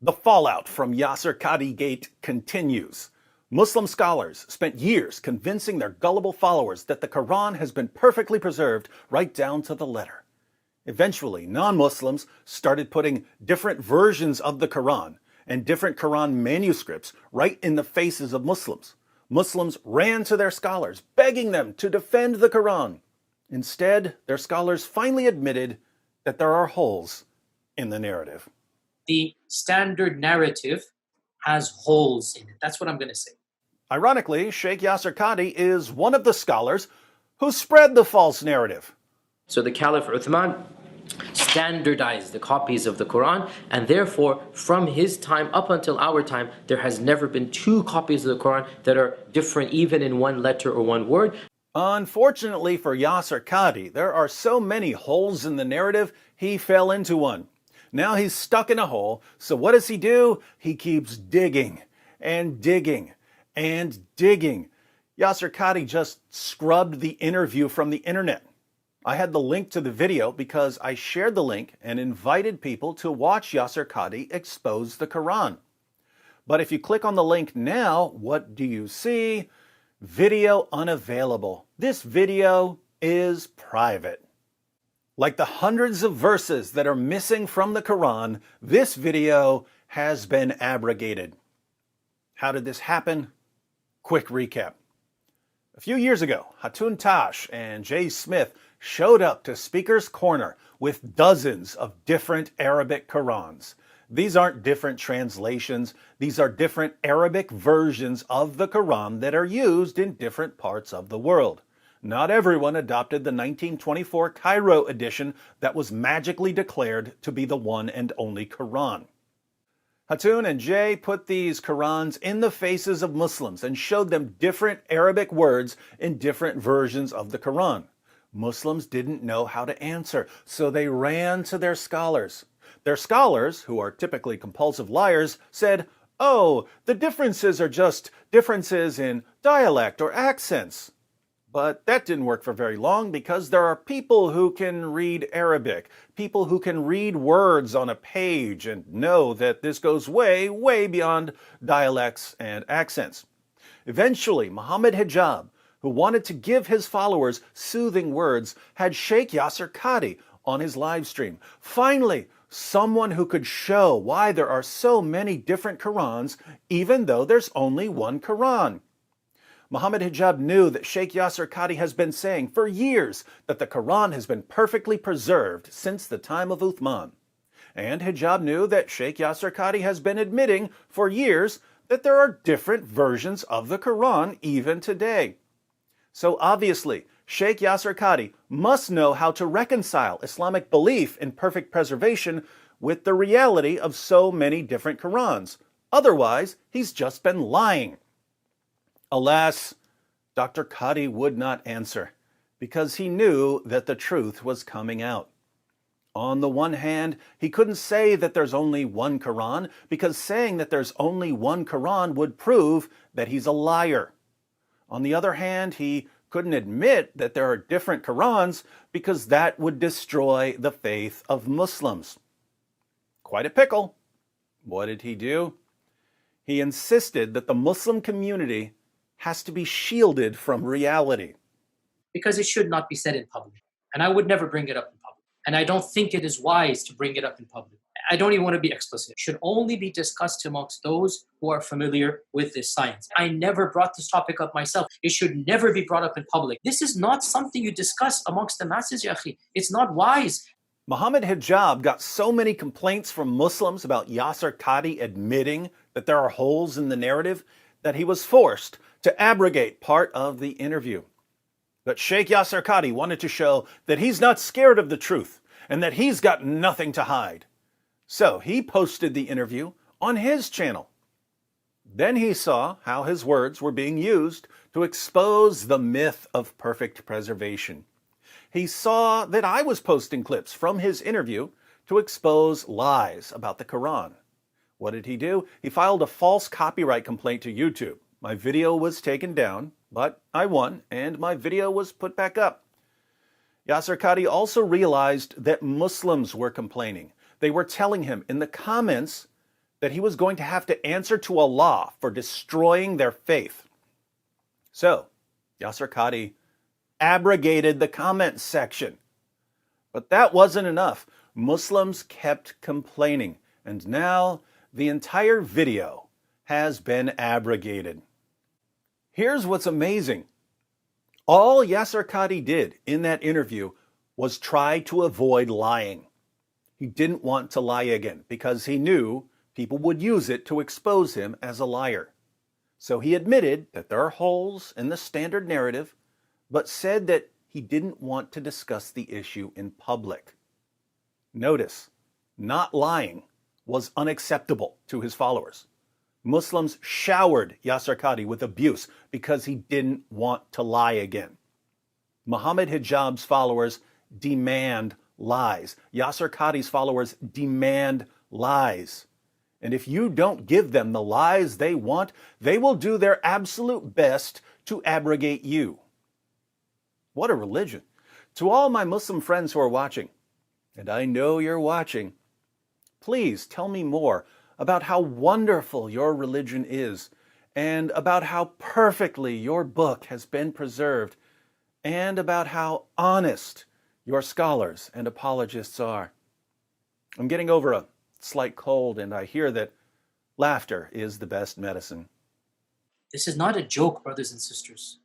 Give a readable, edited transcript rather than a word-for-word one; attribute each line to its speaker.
Speaker 1: The fallout from Yasir Qadhi Gate continues. Muslim scholars spent years convincing their gullible followers that the Quran has been perfectly preserved right down to the letter. Eventually, non-Muslims started putting different versions of the Quran and different Quran manuscripts right in the faces of Muslims. Muslims ran to their scholars, begging them to defend the Quran. Instead, their scholars finally admitted that there are holes in the narrative.
Speaker 2: The standard narrative has holes in it. That's what I'm going to say.
Speaker 1: Ironically, Sheikh Yasir Qadhi is one of the scholars who spread the false narrative.
Speaker 3: So the Caliph Uthman standardized the copies of the Quran, and therefore from his time up until our time there has never been two copies of the Quran that are different even in one letter or one word.
Speaker 1: Unfortunately for Yasir Qadhi, there are so many holes in the narrative, he fell into one. Now he's stuck in a hole, so what does he do? He keeps digging and digging and digging. Yasir Qadhi just scrubbed the interview from the internet. I had the link to the video because I shared the link and invited people to watch Yasir Qadhi expose the Quran. But if you click on the link now, what do you see? Video unavailable. This video is private. Like the hundreds of verses that are missing from the Quran, this video has been abrogated. How did this happen? Quick recap. A few years ago, Hatun Tash and Jay Smith showed up to Speaker's Corner with dozens of different Arabic Qurans. These aren't different translations. These are different Arabic versions of the Quran that are used in different parts of the world. Not everyone adopted the 1924 Cairo edition that was magically declared to be the one and only Quran. Hatun and Jay put these Qurans in the faces of Muslims and showed them different Arabic words in different versions of the Quran. Muslims didn't know how to answer, so they ran to their scholars. Their scholars, who are typically compulsive liars, said, "Oh, the differences are just differences in dialect or accents." But that didn't work for very long because there are people who can read Arabic, people who can read words on a page and know that this goes way, way beyond dialects and accents. Eventually, Muhammad Hijab, who wanted to give his followers soothing words, had Sheikh Yasir Qadhi on his live stream. Finally, someone who could show why there are so many different Qurans, even though there's only one Quran. Muhammad Hijab knew that Sheikh Yasir Qadhi has been saying for years that the Quran has been perfectly preserved since the time of Uthman. And Hijab knew that Sheikh Yasir Qadhi has been admitting for years that there are different versions of the Quran even today. So obviously, Sheikh Yasir Qadhi must know how to reconcile Islamic belief in perfect preservation with the reality of so many different Qurans. Otherwise, he's just been lying. Alas, Dr. Qadhi would not answer because he knew that the truth was coming out. On the one hand, he couldn't say that there's only one Quran because saying that there's only one Quran would prove that he's a liar. On the other hand, he couldn't admit that there are different Qurans because that would destroy the faith of Muslims. Quite a pickle. What did he do? He insisted that the Muslim community has to be shielded from reality.
Speaker 2: Because it should not be said in public. And I would never bring it up in public. And I don't think it is wise to bring it up in public. I don't even want to be explicit. It should only be discussed amongst those who are familiar with this science. I never brought this topic up myself. It should never be brought up in public. This is not something you discuss amongst the masses, ya akhi. It's not wise.
Speaker 1: Muhammad Hijab got so many complaints from Muslims about Yasir Qadhi admitting that there are holes in the narrative that he was forced to abrogate part of the interview. But Sheikh Yasir Qadhi wanted to show that he's not scared of the truth and that he's got nothing to hide. So he posted the interview on his channel. Then he saw how his words were being used to expose the myth of perfect preservation. He saw that I was posting clips from his interview to expose lies about the Quran. What did he do? He filed a false copyright complaint to YouTube. My video was taken down, but I won, and my video was put back up. Yasir Qadhi also realized that Muslims were complaining. They were telling him in the comments that he was going to have to answer to Allah for destroying their faith. So, Yasir Qadhi abrogated the comment section. But that wasn't enough. Muslims kept complaining, and now the entire video has been abrogated. Here's what's amazing. All Yasir Qadhi did in that interview was try to avoid lying. He didn't want to lie again because he knew people would use it to expose him as a liar. So he admitted that there are holes in the standard narrative, but said that he didn't want to discuss the issue in public. Notice, not lying was unacceptable to his followers. Muslims showered Yasir Qadhi with abuse because he didn't want to lie again. Muhammad Hijab's followers demand lies. Yasir Qadhi's followers demand lies. And if you don't give them the lies they want, they will do their absolute best to abrogate you. What a religion. To all my Muslim friends who are watching, and I know you're watching, please tell me more about how wonderful your religion is, and about how perfectly your book has been preserved, and about how honest your scholars and apologists are. I'm getting over a slight cold, and I hear that laughter is the best medicine.
Speaker 2: This is not a joke, brothers and sisters.